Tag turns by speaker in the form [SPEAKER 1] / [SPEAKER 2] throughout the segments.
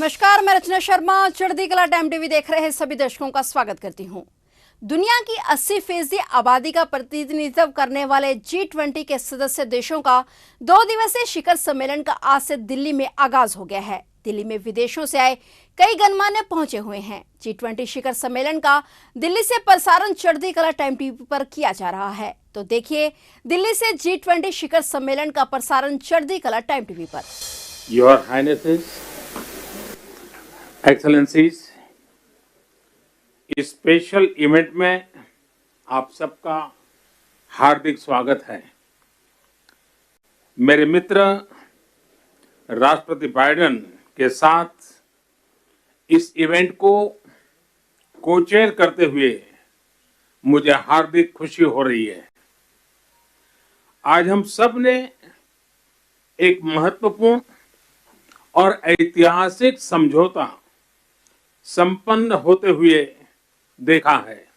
[SPEAKER 1] नमस्कार, मैं रचना Sharma Chardikla time TV देख रहे सभी दर्शकों का स्वागत करती हूं। दुनिया की 80% आबादी का प्रतिनिधित्व करने वाले G20 के सदस्य देशों का 2 दिवसीय शिखर सम्मेलन का आज से दिल्ली में आगाज हो गया है। दिल्ली में विदेशों से आए कई गणमान्य पहुंचे हुए हैं। G20 शिखर सम्मेलन का दिल्ली से प्रसारण चढ़दीकला टाइम टीवी पर किया जा रहा है। तो देखिए दिल्ली से G20 शिखर सम्मेलन का प्रसारण चढ़दीकला टाइम टीवी पर।
[SPEAKER 2] Your Highnesses, Excellencies, इस स्पेशल इवेंट में आप सबका हार्दिक स्वागत है। मेरे मित्र राष्ट्रपति बाइडेन के साथ इस इवेंट को को-चेयर करते हुए मुझे हार्दिक खुशी हो रही है। आज हम सब ने एक महत्वपूर्ण और ऐतिहासिक समझौता संपन्न होते हुए देखा है।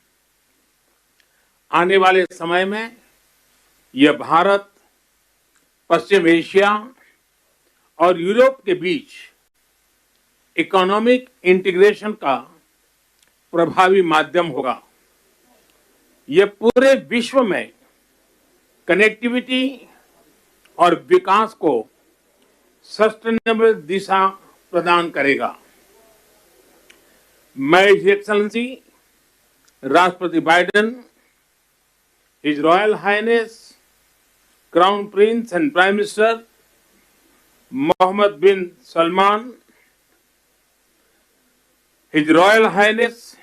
[SPEAKER 2] आने वाले समय में यह भारत, पश्चिम एशिया और यूरोप के बीच इकोनॉमिक इंटीग्रेशन का प्रभावी माध्यम होगा। यह पूरे विश्व में कनेक्टिविटी और विकास को सस्टेनेबल दिशा प्रदान करेगा। मैं हिज एक्सेलेंसी राष्ट्रपति Biden, his royal highness crown prince and prime minister Mohammed bin Salman, his royal highness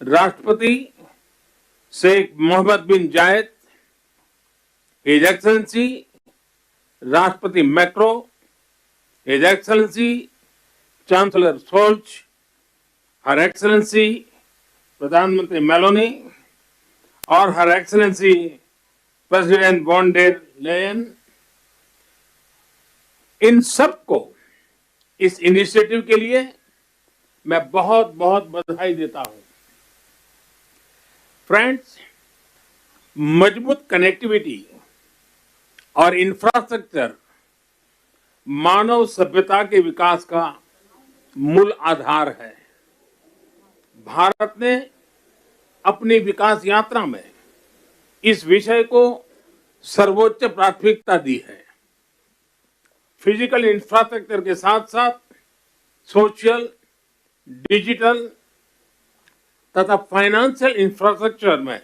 [SPEAKER 2] राष्ट्रपति Sheikh Mohammed bin Zayed, his excellency राष्ट्रपति Macron, his excellency chancellor Scholz, her excellency प्रधानमंत्री Meloni और her excellency president von der Leyen, इन सबको इस initiative के लिए मैं बहुत बहुत बधाई देता हूं। फ्रेंड्स, मजबूत कनेक्टिविटी और इंफ्रास्ट्रक्चर मानव सभ्यता के विकास का मूल आधार है। भारत ने अपनी विकास यात्रा में इस विषय को सर्वोच्च प्राथमिकता दी है। फिजिकल इंफ्रास्ट्रक्चर के साथ साथ सोशल, डिजिटल तथा फाइनेंशियल इंफ्रास्ट्रक्चर में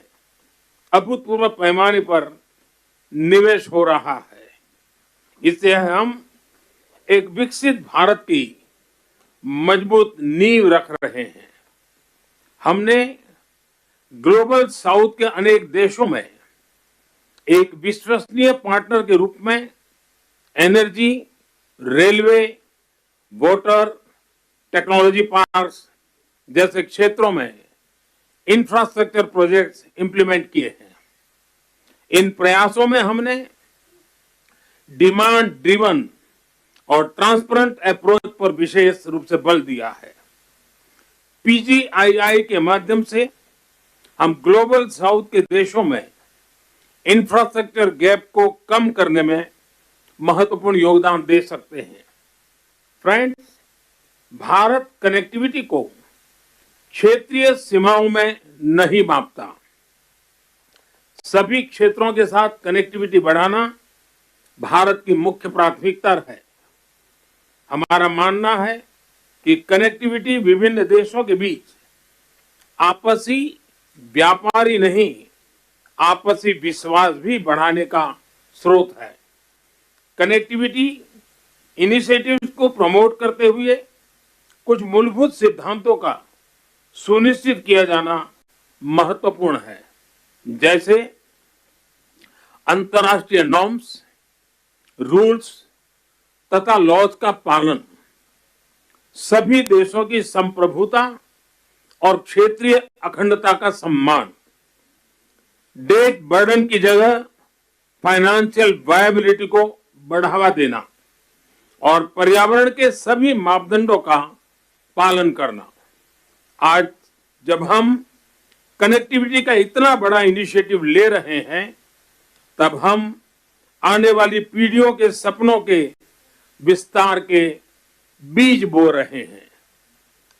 [SPEAKER 2] अभूतपूर्व पैमाने पर निवेश हो रहा है। इससे हम एक विकसित भारत की मजबूत नींव रख रहे हैं। हमने ग्लोबल साउथ के अनेक देशों में एक विश्वसनीय पार्टनर के रूप में energy, railway, water, technology parks जैसे क्षेत्रों में इंफ्रास्ट्रक्चर प्रोजेक्ट्स इंप्लीमेंट किए हैं। इन प्रयासों में हमने डिमांड ड्रिवन और ट्रांसपेरेंट अप्रोच पर विशेष रूप से बल दिया है। पीजीआईआई के माध्यम से हम ग्लोबल साउथ के देशों में इंफ्रास्ट्रक्चर गैप को कम करने में महत्वपूर्ण योगदान दे सकते हैं। फ्रेंड्स, भारत कनेक्टिविटी को क्षेत्रीय सीमाओं में नहीं मापता। सभी क्षेत्रों के साथ कनेक्टिविटी बढ़ाना भारत की मुख्य प्राथमिकता है। हमारा मानना है कि कनेक्टिविटी विभिन्न देशों के बीच आपसी व्यापार ही नहीं, आपसी विश्वास भी बढ़ाने का स्रोत है। कनेक्टिविटी इनिशिएटिव्स को प्रमोट करते हुए कुछ मूलभूत सिद्धांतों का सुनिश्चित किया जाना महत्वपूर्ण है, जैसे अंतर्राष्ट्रीय नॉर्म्स, रूल्स तथा लॉज का पालन, सभी देशों की संप्रभुता और क्षेत्रीय अखंडता का सम्मान, डेट बर्डन की जगह फाइनेंशियल वायबिलिटी को बढ़ावा देना और पर्यावरण के सभी मापदंडों का पालन करना। आज जब हम कनेक्टिविटी का इतना बड़ा इनिशिएटिव ले रहे हैं, तब हम आने वाली पीढ़ियों के सपनों के विस्तार के बीज बो रहे हैं।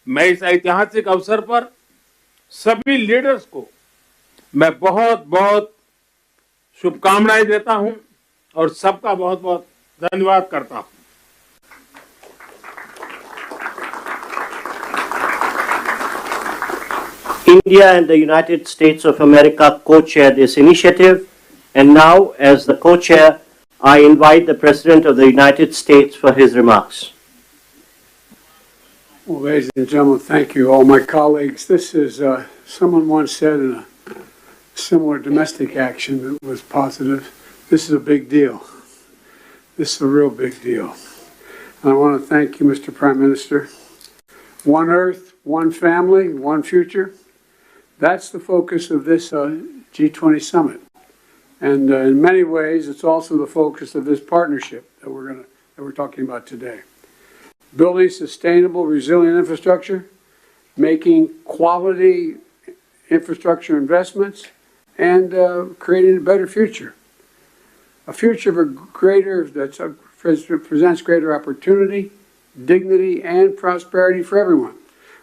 [SPEAKER 2] मैं इस ऐतिहासिक अवसर पर सभी लीडर्स को मैं बहुत बहुत शुभकामनाएं देता हूं और सबका बहुत बहुत धन्यवाद करता हूं।
[SPEAKER 3] India and the United States of America co-chair this initiative, and now, as the co-chair, I invite the President of the United States for his remarks.
[SPEAKER 4] Well, ladies and gentlemen, thank you, all my colleagues. This is, someone once said in a similar domestic action that was positive, this is a big deal. This is a real big deal. And I want to thank you, Mr. Prime Minister. One Earth, one family, one future. That's the focus of this G20 Summit. And in many ways, it's also the focus of this partnership that we're talking about today. Building sustainable, resilient infrastructure, making quality infrastructure investments, and creating a better future. A future that presents greater opportunity, dignity, and prosperity for everyone.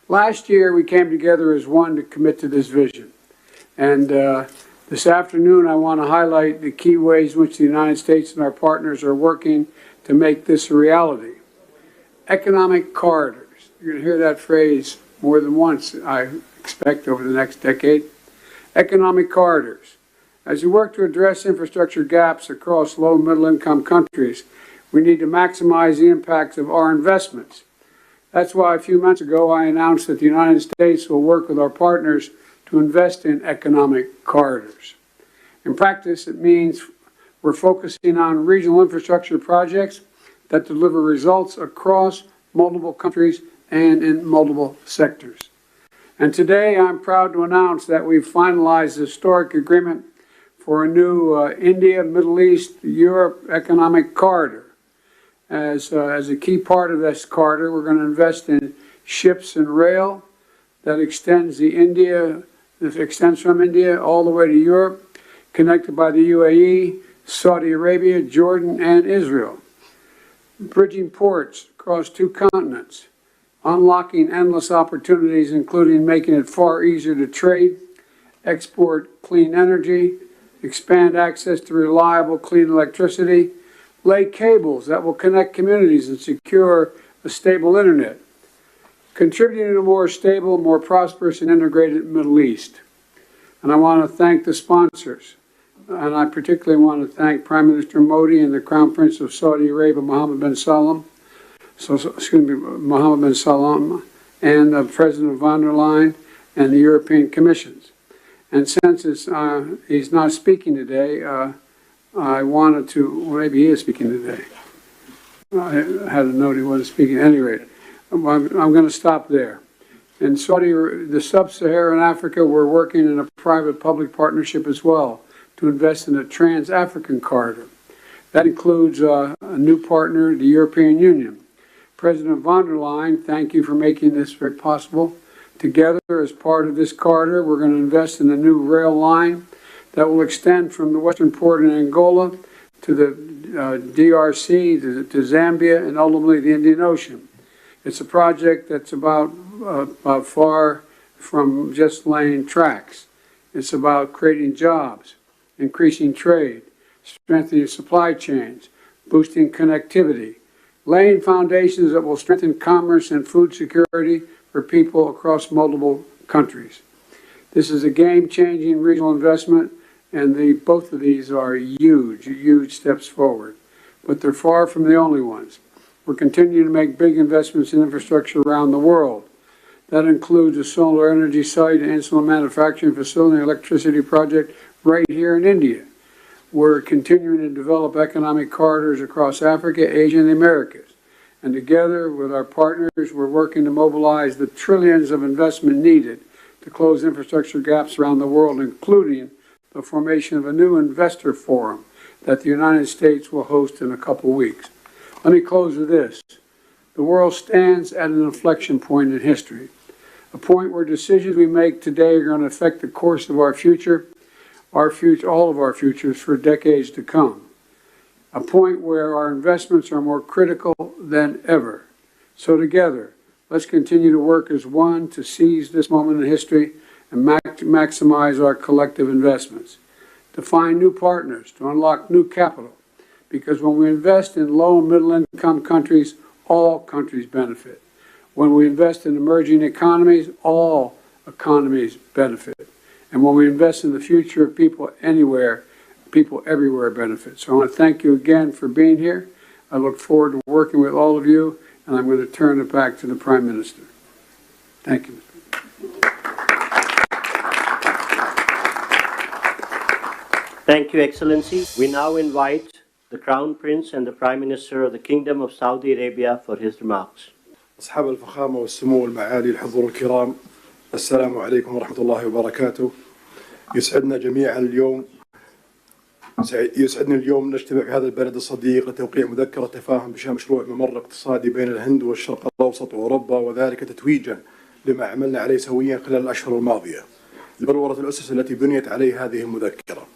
[SPEAKER 4] Last year, we came together as one to commit to this vision. And this afternoon, I want to highlight the key ways in which the United States and our partners are working to make this a reality. Economic corridors. You're going to hear that phrase more than once, I expect, over the next decade. Economic corridors. As we work to address infrastructure gaps across low and middle income countries, we need to maximize the impacts of our investments. That's why a few months ago I announced that the United States will work with our partners to invest in economic corridors. In practice, it means we're focusing on regional infrastructure projects that deliver results across multiple countries and in multiple sectors. And today I'm proud to announce that we've finalized a historic agreement for a new India, Middle East, Europe economic corridor. As a key part of this corridor, we're going to invest in ships and rail that extends from India all the way to Europe, connected by the UAE, Saudi Arabia, Jordan, and Israel. Bridging ports across two continents, unlocking endless opportunities, including making it far easier to trade, export clean energy, expand access to reliable, clean electricity, lay cables that will connect communities and secure a stable internet, contributing to a more stable, more prosperous, and integrated Middle East. And I want to thank the sponsors. And I particularly want to thank Prime Minister Modi and the Crown Prince of Saudi Arabia, Mohammed bin Salman, and President von der Leyen and the European Commissions. And since he's not speaking today, I wanted to, well, maybe he is speaking today. I had a note he wasn't speaking. At any rate, I'm going to stop there. In the sub-Saharan Africa, we're working in a private-public partnership as well to invest in a trans-African corridor. That includes a new partner, the European Union. President von der Leyen, thank you for making this very possible. Together, as part of this corridor, we're going to invest in a new rail line that will extend from the western port in Angola to the DRC, to Zambia, and ultimately the Indian Ocean. It's a project that's about far from just laying tracks. It's about creating jobs, increasing trade, strengthening supply chains, boosting connectivity, laying foundations that will strengthen commerce and food security for people across multiple countries. This is a game-changing regional investment, and both of these are huge steps forward. But they're far from the only ones. We're continuing to make big investments in infrastructure around the world. That includes a solar energy site, an insulin manufacturing facility, an electricity project right here in India. We're continuing to develop economic corridors across Africa, Asia, and the Americas. And together with our partners, we're working to mobilize the trillions of investment needed to close infrastructure gaps around the world, including the formation of a new investor forum that the United States will host in a couple weeks. Let me close with this. The world stands at an inflection point in history, a point where decisions we make today are going to affect the course of our future, all of our futures for decades to come. A point where our investments are more critical than ever. So together, let's continue to work as one to seize this moment in history and maximize our collective investments, to find new partners, to unlock new capital. Because when we invest in low and middle income countries, all countries benefit. When we invest in emerging economies, all economies benefit. And when we invest in the future of people anywhere, people everywhere benefit. So I want to thank you again for being here. I look forward to working with all of you, and I'm going to turn it back to the Prime Minister. Thank you.
[SPEAKER 3] Thank you, Excellency. We now invite the Crown Prince and the Prime Minister of the Kingdom of Saudi Arabia for his remarks.
[SPEAKER 5] أصحاب الفخامة والسمو والمعالي الحضور الكرام، السلام عليكم ورحمة الله وبركاته. يسعدني اليوم نجتمع في هذا البلد الصديق لتوقيع مذكرة تفاهم بشأن مشروع ممر اقتصادي بين الهند والشرق الأوسط وأوروبا، وذلك تتويجا لما عملنا عليه سويا خلال الأشهر الماضية لبلورة الأسس التي بنيت عليه هذه المذكرة،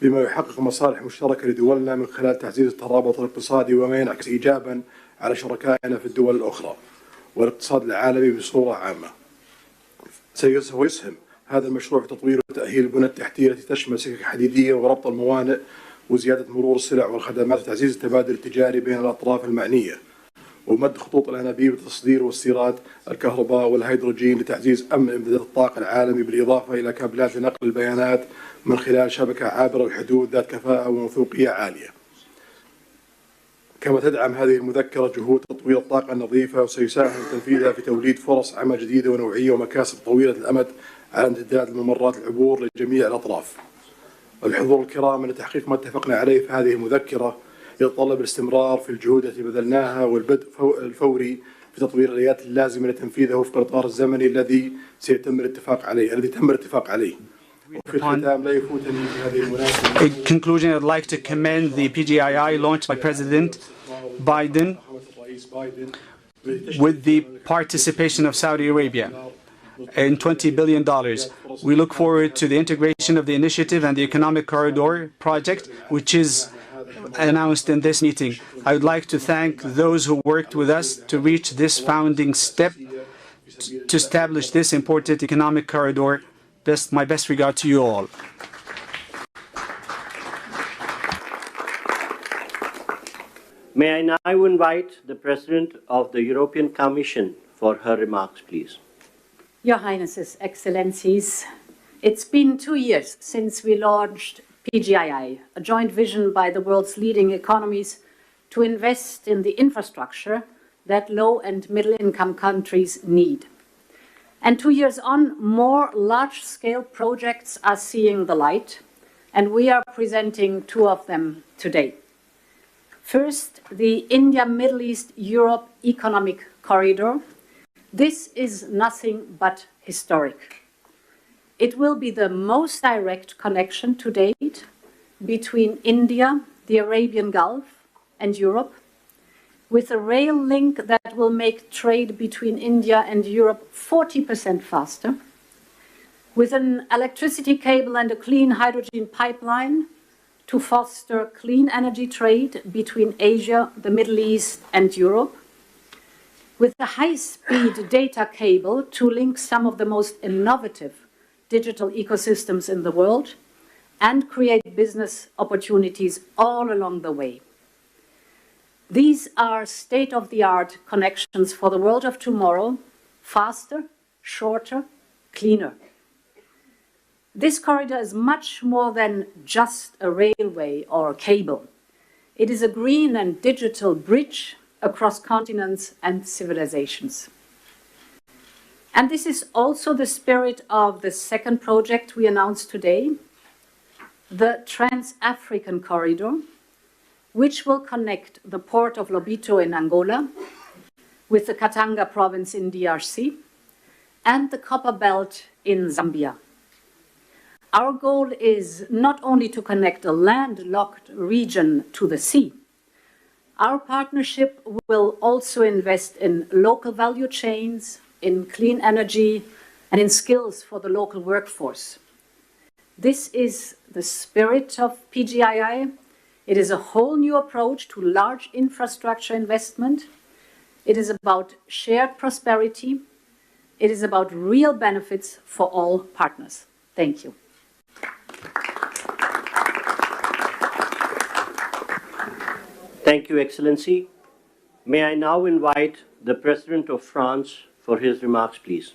[SPEAKER 5] بما يحقق مصالح مشتركة لدولنا من خلال تعزيز الترابط الاقتصادي وما ينعكس إيجابا على شركائنا في الدول الأخرى والاقتصاد العالمي بصورة عامة. سيسهم هذا المشروع في تطوير وتأهيل البنى التحتية التي تشمل سكك حديدية وربط الموانئ وزيادة مرور السلع والخدمات وتعزيز التبادل التجاري بين الأطراف المعنية، ومد خطوط الأنابيب لتصدير واستيراد الكهرباء والهيدروجين لتعزيز أمن إمدادات الطاقة العالمي، بالإضافة إلى كابلات لنقل البيانات من خلال شبكة عابرة الحدود ذات كفاءة وموثوقية عالية. كما تدعم هذه المذكرة جهود تطوير الطاقة النظيفة، وسيساهم تنفيذها في توليد فرص عمل جديدة ونوعية ومكاسب طويلة الأمد على امتداد الممرات العبور لجميع الأطراف. الحضور الكرام، أن تحقيق ما اتفقنا عليه في هذه المذكرة يتطلب الاستمرار في الجهود التي بذلناها والبدء الفوري في تطوير الآليات اللازمة لتنفيذها وفق الإطار الزمني الذي تم الاتفاق عليه. وفي الختام لا يفوتني في هذه المناسبة.
[SPEAKER 6] In conclusion, I'd like to commend the PGII launched by President Biden with the participation of Saudi Arabia in $20 billion. We look forward to the integration of the initiative and the Economic Corridor project, which is announced in this meeting. I would like to thank those who worked with us to reach this founding step to establish this important economic corridor. My best regard to you all.
[SPEAKER 3] May I now invite the President of the European Commission for her remarks, please.
[SPEAKER 7] Your Highnesses, Excellencies, it's been 2 years since we launched PGII, a joint vision by the world's leading economies to invest in the infrastructure that low and middle income countries need. And 2 years on, more large-scale projects are seeing the light, and we are presenting two of them today. First, the India-Middle East-Europe Economic Corridor. This is nothing but historic. It will be the most direct connection to date between India, the Arabian Gulf, and Europe, with a rail link that will make trade between India and Europe 40% faster, with an electricity cable and a clean hydrogen pipeline to foster clean energy trade between Asia, the Middle East, and Europe, with a high-speed data cable to link some of the most innovative digital ecosystems in the world and create business opportunities all along the way. These are state-of-the-art connections for the world of tomorrow, faster, shorter, cleaner. This corridor is much more than just a railway or a cable. It is a green and digital bridge across continents and civilizations. And this is also the spirit of the second project we announced today, the Trans-African Corridor, which will connect the port of Lobito in Angola with the Katanga province in DRC and the Copper Belt in Zambia. Our goal is not only to connect a landlocked region to the sea. Our partnership will also invest in local value chains, in clean energy, and in skills for the local workforce. This is the spirit of PGII. It is a whole new approach to large infrastructure investment. It is about shared prosperity. It is about real benefits for all partners. Thank you.
[SPEAKER 3] Thank you, Excellency. May I now invite the President of France for his remarks, please.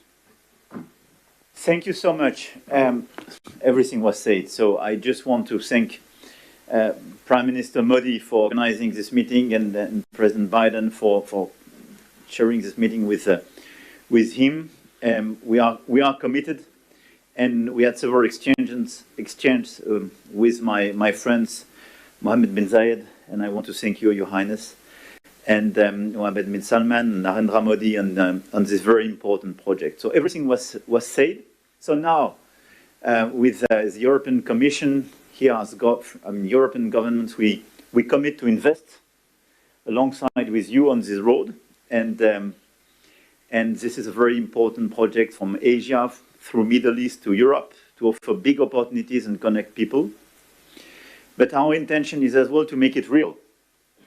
[SPEAKER 8] Thank you so much. Everything was said, so I just want to thank Prime Minister Modi for organizing this meeting and President Biden for sharing this meeting with him. We are committed, and we had several exchanges with my friends Mohammed bin Zayed, and I want to thank you, Your Highness, and Mohammed bin Salman and Narendra Modi on this very important project. So everything was said. So now, with the European Commission here as European governments, we commit to invest alongside with you on this road, and this is a very important project from Asia through Middle East to Europe to offer big opportunities and connect people. But our intention is as well to make it real,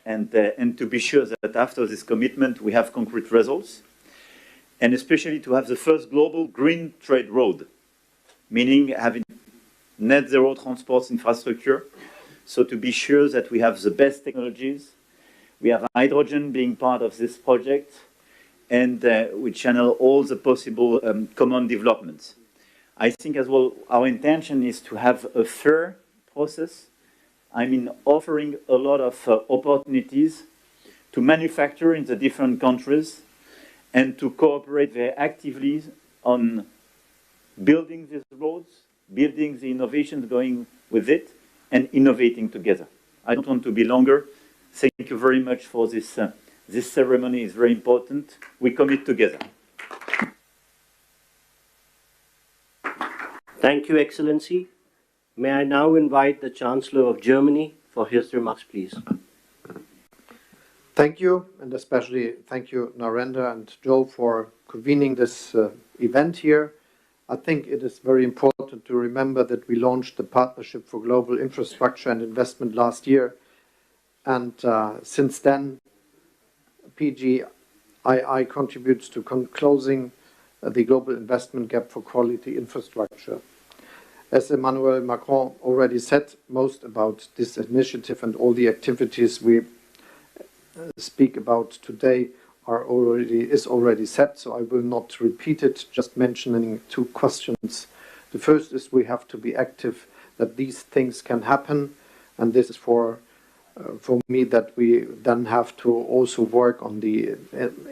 [SPEAKER 8] and to be sure that after this commitment we have concrete results, and especially to have the first global green trade road, meaning having net zero transport infrastructure, so to be sure that we have the best technologies. We have hydrogen being part of this project, and we channel all the possible common developments. I think as well our intention is to have a fair process. I mean, offering a lot of opportunities to manufacture in the different countries and to cooperate very actively on building these roads, building the innovations going with it, and innovating together. I don't want to be longer. Thank you very much for this. This ceremony is very important. We commit together.
[SPEAKER 3] Thank you, Excellency. May I now invite the Chancellor of Germany for his remarks, please.
[SPEAKER 9] Thank you, and especially thank you, Narendra and Joe, for convening this event here. I think it is very important to remember that we launched the Partnership for Global Infrastructure and Investment last year, and since then, PGII contributes to closing the global investment gap for quality infrastructure. As Emmanuel Macron already said, most about this initiative and all the activities we speak about today is already set, so I will not repeat it, just mentioning two questions. The first is we have to be active that these things can happen, and this is for me that we then have to also work on the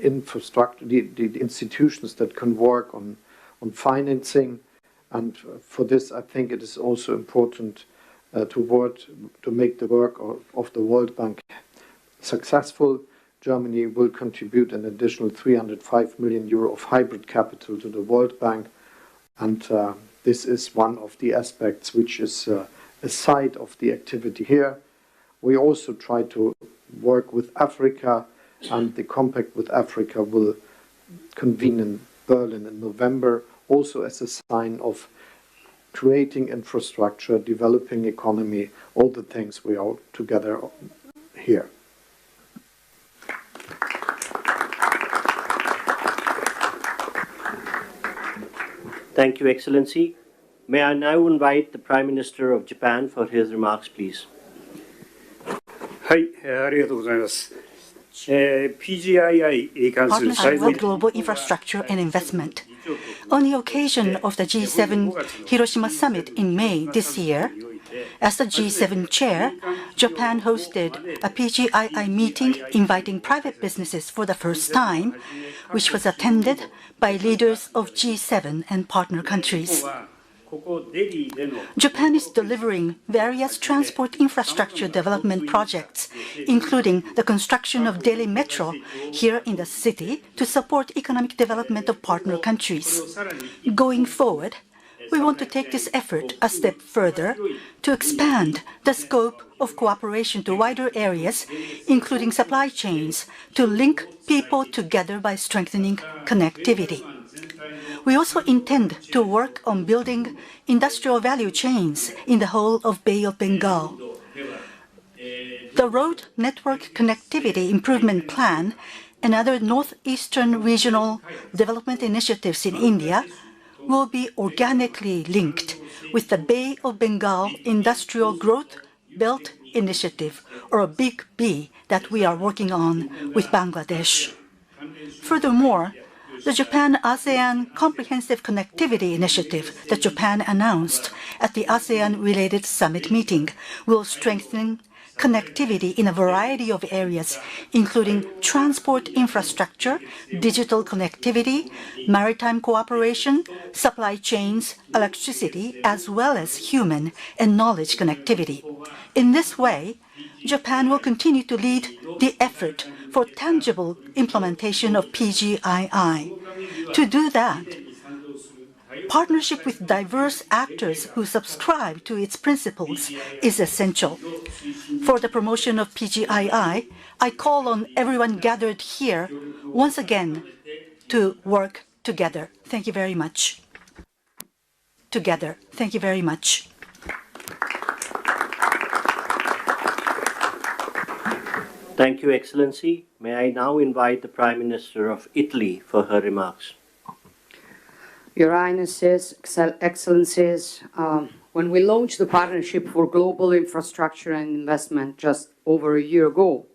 [SPEAKER 9] infrastructure, the institutions that can work on financing. And for this, I think it is also important to make the work of the World Bank successful. Germany will contribute an additional 305 million euro of hybrid capital to the World Bank. And this is one of the aspects which is a side of the activity here. We also try to work with Africa, and the compact with Africa will convene in Berlin in November, also as a sign of creating infrastructure, developing economy, all the things we are together here.
[SPEAKER 3] Thank you, Excellency. May I now invite the Prime Minister of Japan for his remarks, please.
[SPEAKER 10] はい、ありがとうございます。PGII に関する
[SPEAKER 11] Partnership for Global Infrastructure and Investment. On the occasion of the G7 Hiroshima Summit in May this year, as the G7 chair, Japan hosted a PGII meeting inviting private businesses for the first time, which was attended by leaders of G7 and partner countries. Japan is delivering various transport infrastructure development projects, including the construction of Delhi Metro here in the city to support economic development of partner countries. Going forward, we want to take this effort a step further to expand the scope of cooperation to wider areas, including supply chains, to link people together by strengthening connectivity. We also intend to work on building industrial value chains in the whole of Bay of Bengal. The Road Network Connectivity Improvement Plan and other northeastern regional development initiatives in India will be organically linked with the Bay of Bengal Industrial Growth Belt Initiative, or a Big B, that we are working on with Bangladesh. Furthermore, the Japan-ASEAN Comprehensive Connectivity Initiative that Japan announced at the ASEAN-related summit meeting will strengthen connectivity in a variety of areas, including transport infrastructure, digital connectivity, maritime cooperation, supply chains, electricity, as well as human and knowledge connectivity. In this way, Japan will continue to lead the effort for tangible implementation of PGII. To do that, partnership with diverse actors who subscribe to its principles is essential. For the promotion of PGII, I call on everyone gathered here once again to work together. Thank you very much. Together. Thank you very much.
[SPEAKER 3] Thank you, Excellency. May I now invite the Prime Minister of Italy for her remarks.
[SPEAKER 12] Your Highnesses, Excellencies, when we launched the Partnership for Global Infrastructure and Investment just over a year ago,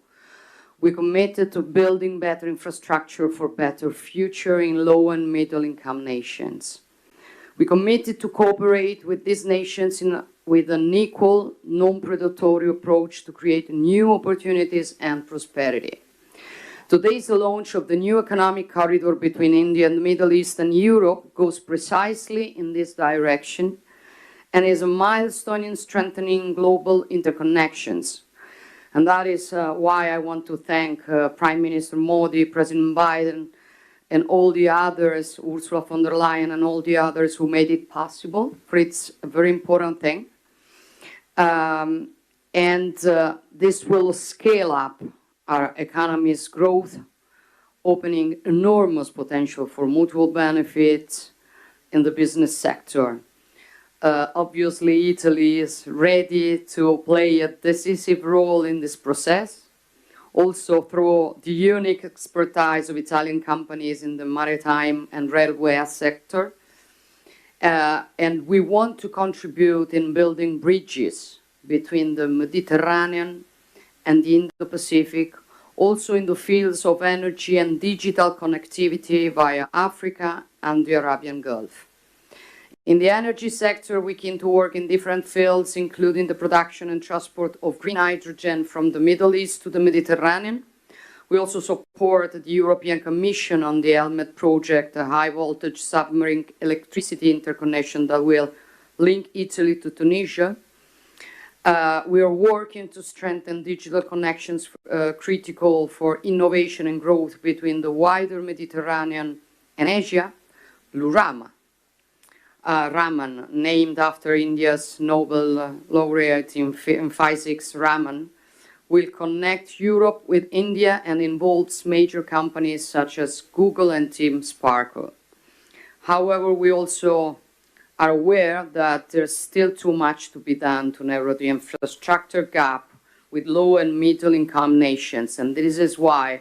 [SPEAKER 12] we committed to building better infrastructure for better future in low and middle income nations. We committed to cooperate with these nations with an equal, non-predatory approach to create new opportunities and prosperity. Today's launch of the new economic corridor between India and the Middle East and Europe goes precisely in this direction and is a milestone in strengthening global interconnections. And that is why I want to thank Prime Minister Modi, President Biden, and all the others, Ursula von der Leyen and all the others who made it possible, for it's a very important thing. This will scale up our economy's growth, opening enormous potential for mutual benefits in the business sector. Obviously, Italy is ready to play a decisive role in this process, also through the unique expertise of Italian companies in the maritime and railway sector. And we want to contribute in building bridges between the Mediterranean and the Indo-Pacific, also in the fields of energy and digital connectivity via Africa and the Arabian Gulf. In the energy sector, we can to work in different fields, including the production and transport of green hydrogen from the Middle East to the Mediterranean. We also support the European Commission on the Helmet project, a high-voltage submarine electricity interconnection that will link Italy to Tunisia. We are working to strengthen digital connections critical for innovation and growth between the wider Mediterranean and Asia. Blue Raman, named after India's Nobel laureate in physics, Raman, will connect Europe with India and involves major companies such as Google and Team Sparkle. However, we also are aware that there's still too much to be done to narrow the infrastructure gap with low and middle income nations, and this is why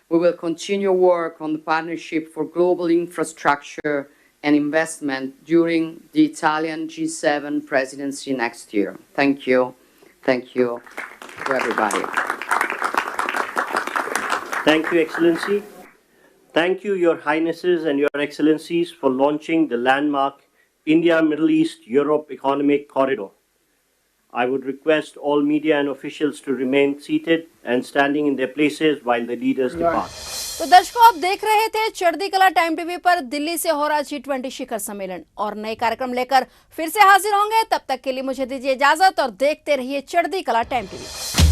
[SPEAKER 12] we will continue work on the Partnership for Global Infrastructure and Investment during the Italian G7 presidency next year. Thank you. Thank you to everybody.
[SPEAKER 3] Thank you, Excellency. Thank you, Your Highnesses and Your Excellencies, for launching the landmark India, Middle East, Europe Economic Corridor. I would request all media and officials to remain seated and standing in their places while the leaders depart.
[SPEAKER 1] तो दर्शकों, आप देख रहे थे Chardikla time TV पर दिल्ली से हो रहा G20 शिखर सम्मेलन और नए कार्यक्रम लेकर फिर से हाजिर होंगे। तब तक के लिए मुझे दीजिए इजाजत और देखते रहिए चढ़दीकला टाइम टीवी।